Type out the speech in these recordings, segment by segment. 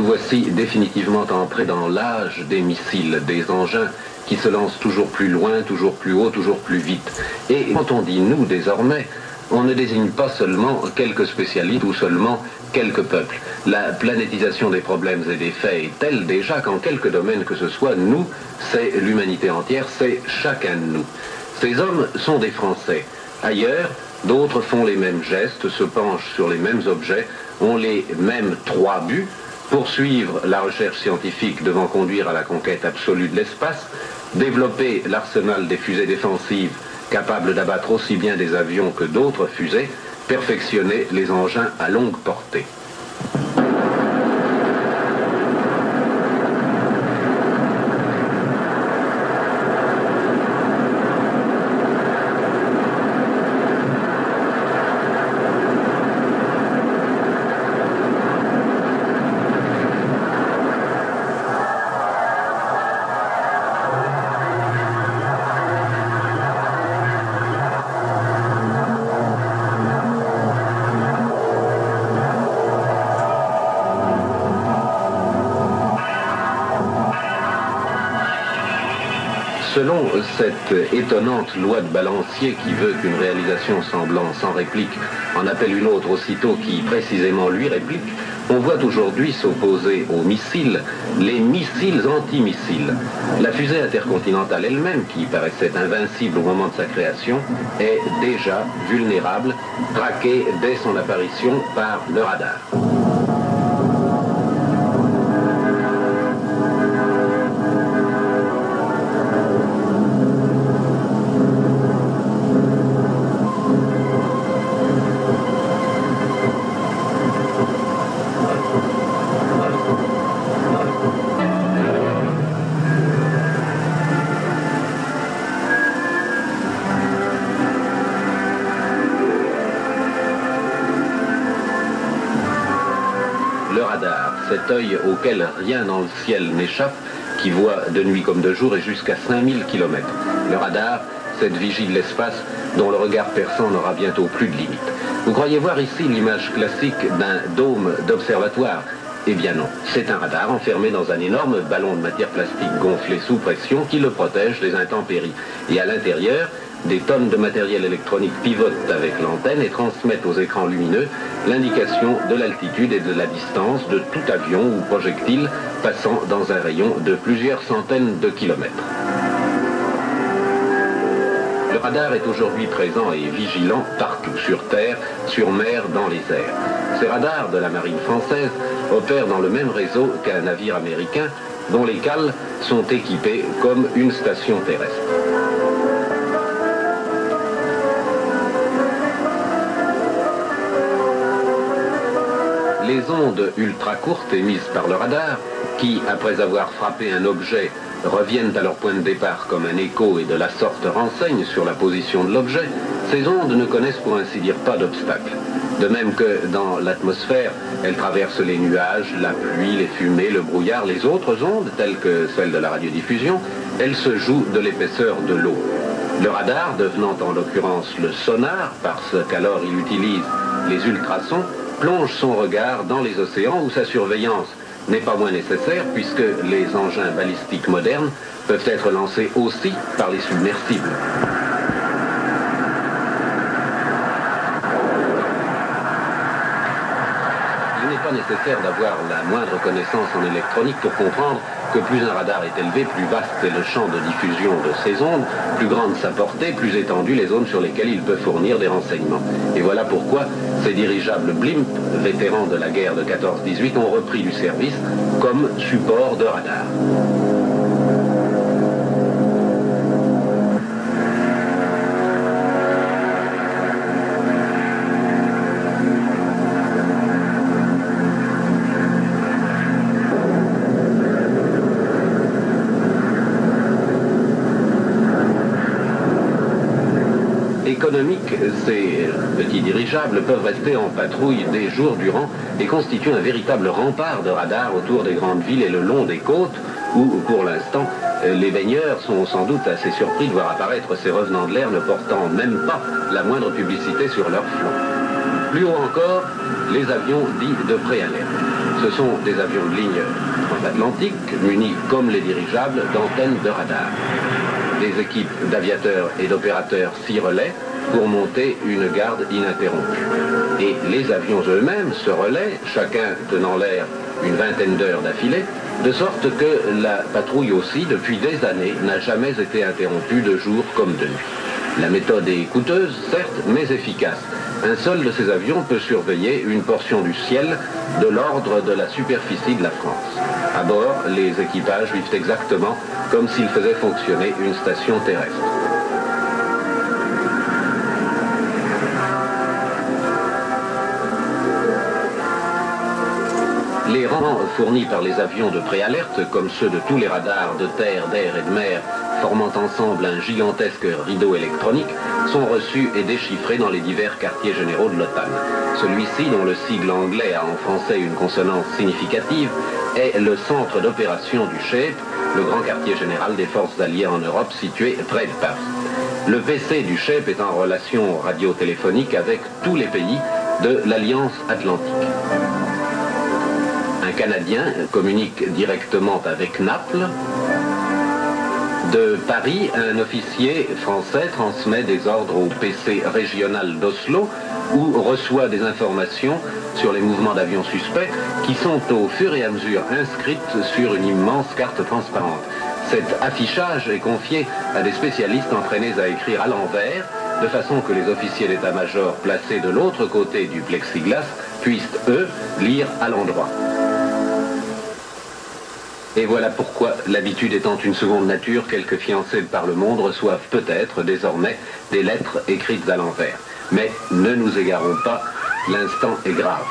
voici définitivement entrés dans l'âge des missiles, des engins qui se lancent toujours plus loin, toujours plus haut, toujours plus vite. Et quand on dit nous désormais, on ne désigne pas seulement quelques spécialistes ou seulement quelques peuples. La planétisation des problèmes et des faits est telle déjà qu'en quelque domaine que ce soit, nous, c'est l'humanité entière, c'est chacun de nous. Ces hommes sont des Français. Ailleurs, d'autres font les mêmes gestes, se penchent sur les mêmes objets, ont les mêmes trois buts: poursuivre la recherche scientifique devant conduire à la conquête absolue de l'espace, développer l'arsenal des fusées défensives capables d'abattre aussi bien des avions que d'autres fusées, perfectionner les engins à longue portée. Selon cette étonnante loi de balancier qui veut qu'une réalisation semblant sans réplique en appelle une autre aussitôt qui précisément lui réplique, on voit aujourd'hui s'opposer aux missiles les missiles antimissiles. La fusée intercontinentale elle-même, qui paraissait invincible au moment de sa création, est déjà vulnérable, traquée dès son apparition par le radar. Le radar, cet œil auquel rien dans le ciel n'échappe, qui voit de nuit comme de jour et jusqu'à 5000 km. Le radar, cette vigie de l'espace dont le regard perçant n'aura bientôt plus de limite. Vous croyez voir ici l'image classique d'un dôme d'observatoire? Eh bien non, c'est un radar enfermé dans un énorme ballon de matière plastique gonflé sous pression qui le protège des intempéries. Et à l'intérieur, des tonnes de matériel électronique pivotent avec l'antenne et transmettent aux écrans lumineux l'indication de l'altitude et de la distance de tout avion ou projectile passant dans un rayon de plusieurs centaines de kilomètres. Le radar est aujourd'hui présent et vigilant partout, sur terre, sur mer, dans les airs. Ces radars de la marine française opèrent dans le même réseau qu'un navire américain dont les cales sont équipées comme une station terrestre. Les ondes ultra courtes émises par le radar, qui, après avoir frappé un objet, reviennent à leur point de départ comme un écho et de la sorte renseignent sur la position de l'objet, ces ondes ne connaissent pour ainsi dire pas d'obstacle. De même que dans l'atmosphère, elles traversent les nuages, la pluie, les fumées, le brouillard, les autres ondes, telles que celles de la radiodiffusion, elles se jouent de l'épaisseur de l'eau. Le radar, devenant en l'occurrence le sonar, parce qu'alors il utilise les ultrasons, plonge son regard dans les océans où sa surveillance n'est pas moins nécessaire puisque les engins balistiques modernes peuvent être lancés aussi par les submersibles. Il n'est pas nécessaire d'avoir la moindre connaissance en électronique pour comprendre que plus un radar est élevé, plus vaste est le champ de diffusion de ces ondes, plus grande sa portée, plus étendues les zones sur lesquelles il peut fournir des renseignements. Et voilà pourquoi ces dirigeables blimp, vétérans de la guerre de 14-18, ont repris du service comme support de radar. Économiques, ces petits dirigeables peuvent rester en patrouille des jours durant et constituent un véritable rempart de radars autour des grandes villes et le long des côtes où, pour l'instant, les baigneurs sont sans doute assez surpris de voir apparaître ces revenants de l'air ne portant même pas la moindre publicité sur leur flanc. Plus haut encore, les avions dits de préalerte. Ce sont des avions de ligne transatlantique, munis comme les dirigeables d'antennes de radar. Des équipes d'aviateurs et d'opérateurs s'y relaient pour monter une garde ininterrompue. Et les avions eux-mêmes se relaient, chacun tenant l'air une vingtaine d'heures d'affilée, de sorte que la patrouille aussi, depuis des années, n'a jamais été interrompue de jour comme de nuit. La méthode est coûteuse, certes, mais efficace. Un seul de ces avions peut surveiller une portion du ciel de l'ordre de la superficie de la France. À bord, les équipages vivent exactement comme s'ils faisaient fonctionner une station terrestre. Les rangs fournis par les avions de préalerte, comme ceux de tous les radars de terre, d'air et de mer, formant ensemble un gigantesque rideau électronique, sont reçus et déchiffrés dans les divers quartiers généraux de l'OTAN. Celui-ci, dont le sigle anglais a en français une consonance significative, est le centre d'opération du SHAPE, le grand quartier général des forces alliées en Europe situé près de Paris. Le PC du SHAPE est en relation radiotéléphonique avec tous les pays de l'Alliance Atlantique. Un Canadien communique directement avec Naples. De Paris, un officier français transmet des ordres au PC régional d'Oslo où reçoit des informations sur les mouvements d'avions suspects qui sont au fur et à mesure inscrites sur une immense carte transparente. Cet affichage est confié à des spécialistes entraînés à écrire à l'envers, de façon que les officiers d'état-major placés de l'autre côté du plexiglas puissent, eux, lire à l'endroit. Et voilà pourquoi, l'habitude étant une seconde nature, quelques fiancés par le monde reçoivent peut-être désormais des lettres écrites à l'envers. Mais ne nous égarons pas, l'instant est grave.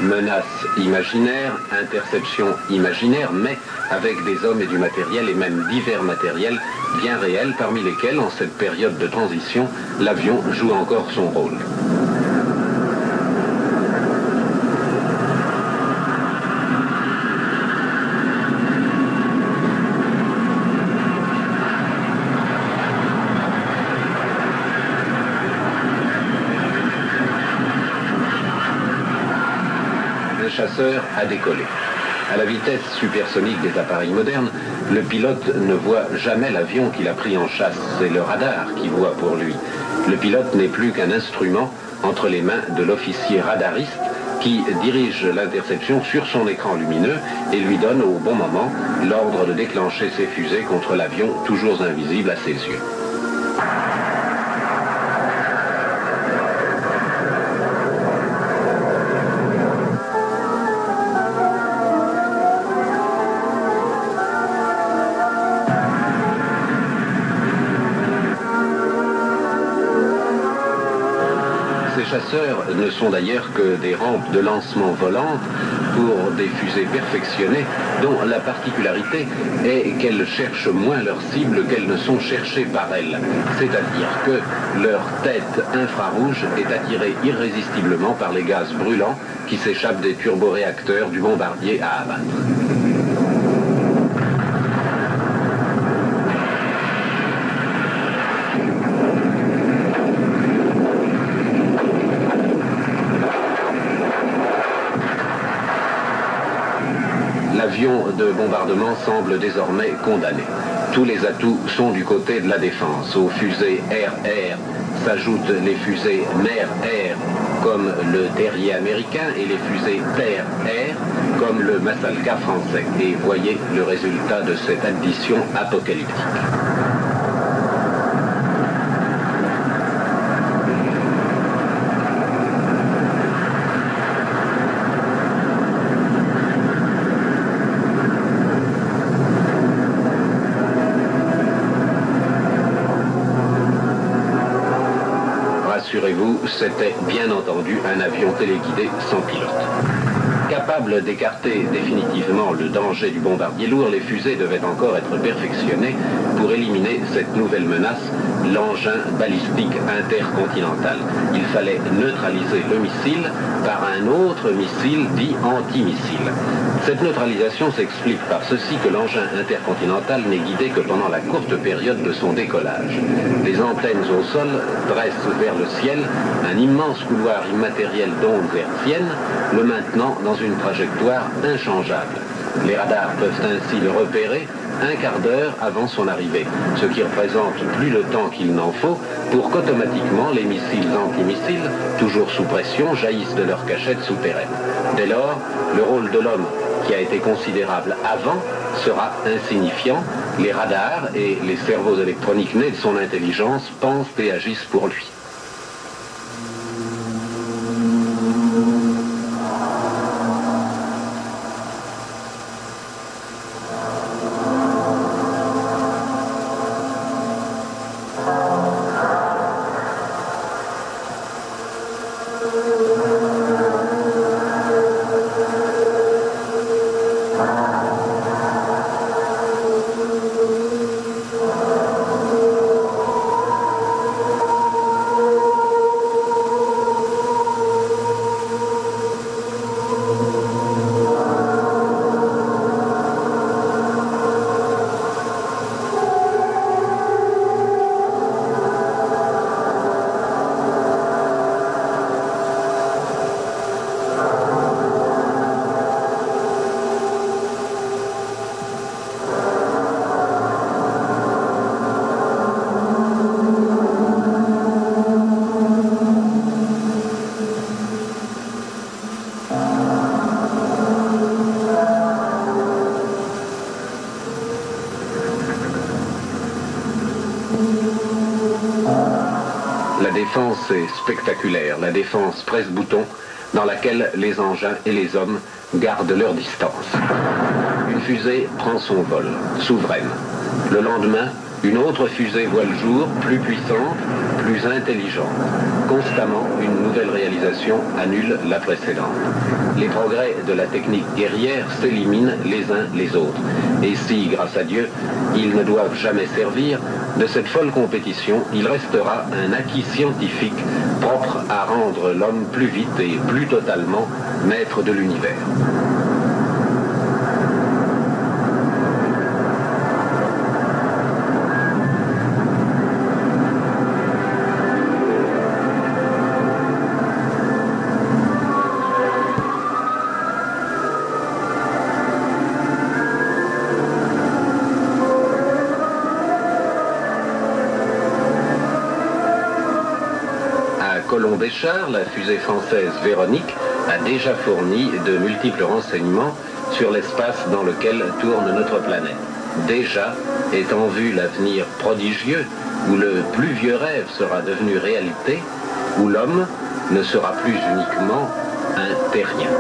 Menace imaginaire, interception imaginaire, mais avec des hommes et du matériel, et même divers matériels bien réels, parmi lesquels, en cette période de transition, l'avion joue encore son rôle. Le chasseur a décollé. À la vitesse supersonique des appareils modernes, le pilote ne voit jamais l'avion qu'il a pris en chasse. C'est le radar qui voit pour lui. Le pilote n'est plus qu'un instrument entre les mains de l'officier radariste qui dirige l'interception sur son écran lumineux et lui donne au bon moment l'ordre de déclencher ses fusées contre l'avion toujours invisible à ses yeux. Ces chasseurs ne sont d'ailleurs que des rampes de lancement volantes pour des fusées perfectionnées dont la particularité est qu'elles cherchent moins leur cible qu'elles ne sont cherchées par elles. C'est-à-dire que leur tête infrarouge est attirée irrésistiblement par les gaz brûlants qui s'échappent des turboréacteurs du bombardier à abattre. L'avion de bombardement semble désormais condamné. Tous les atouts sont du côté de la défense. Aux fusées air-air s'ajoutent les fusées mer-air comme le Terrier américain et les fusées terre-air comme le Masalka français. Et voyez le résultat de cette addition apocalyptique. Rassurez-vous, c'était bien entendu un avion téléguidé sans pilote. Capables d'écarter définitivement le danger du bombardier lourd, les fusées devaient encore être perfectionnées pour éliminer cette nouvelle menace, l'engin balistique intercontinental. Il fallait neutraliser le missile par un autre missile dit antimissile. Cette neutralisation s'explique par ceci que l'engin intercontinental n'est guidé que pendant la courte période de son décollage. Les antennes au sol dressent vers le ciel un immense couloir immatériel d'ondes hertziennes, le maintenant dans une trajectoire inchangeable. Les radars peuvent ainsi le repérer un quart d'heure avant son arrivée, ce qui représente plus de temps qu'il n'en faut pour qu'automatiquement les missiles antimissiles, toujours sous pression, jaillissent de leur cachette souterraine. Dès lors, le rôle de l'homme, qui a été considérable avant, sera insignifiant. Les radars et les cerveaux électroniques nés de son intelligence pensent et agissent pour lui. La défense est spectaculaire, la défense presse-bouton, dans laquelle les engins et les hommes gardent leur distance. Une fusée prend son vol, souveraine. Le lendemain, une autre fusée voit le jour, plus puissante, plus intelligente. Constamment, une nouvelle réalisation annule la précédente. Les progrès de la technique guerrière s'éliminent les uns les autres. Et si, grâce à Dieu, ils ne doivent jamais servir, de cette folle compétition, il restera un acquis scientifique propre à rendre l'homme plus vite et plus totalement maître de l'univers. Colomb-Béchard, la fusée française Véronique a déjà fourni de multiples renseignements sur l'espace dans lequel tourne notre planète. Déjà est en vue l'avenir prodigieux où le plus vieux rêve sera devenu réalité, où l'homme ne sera plus uniquement un terrien.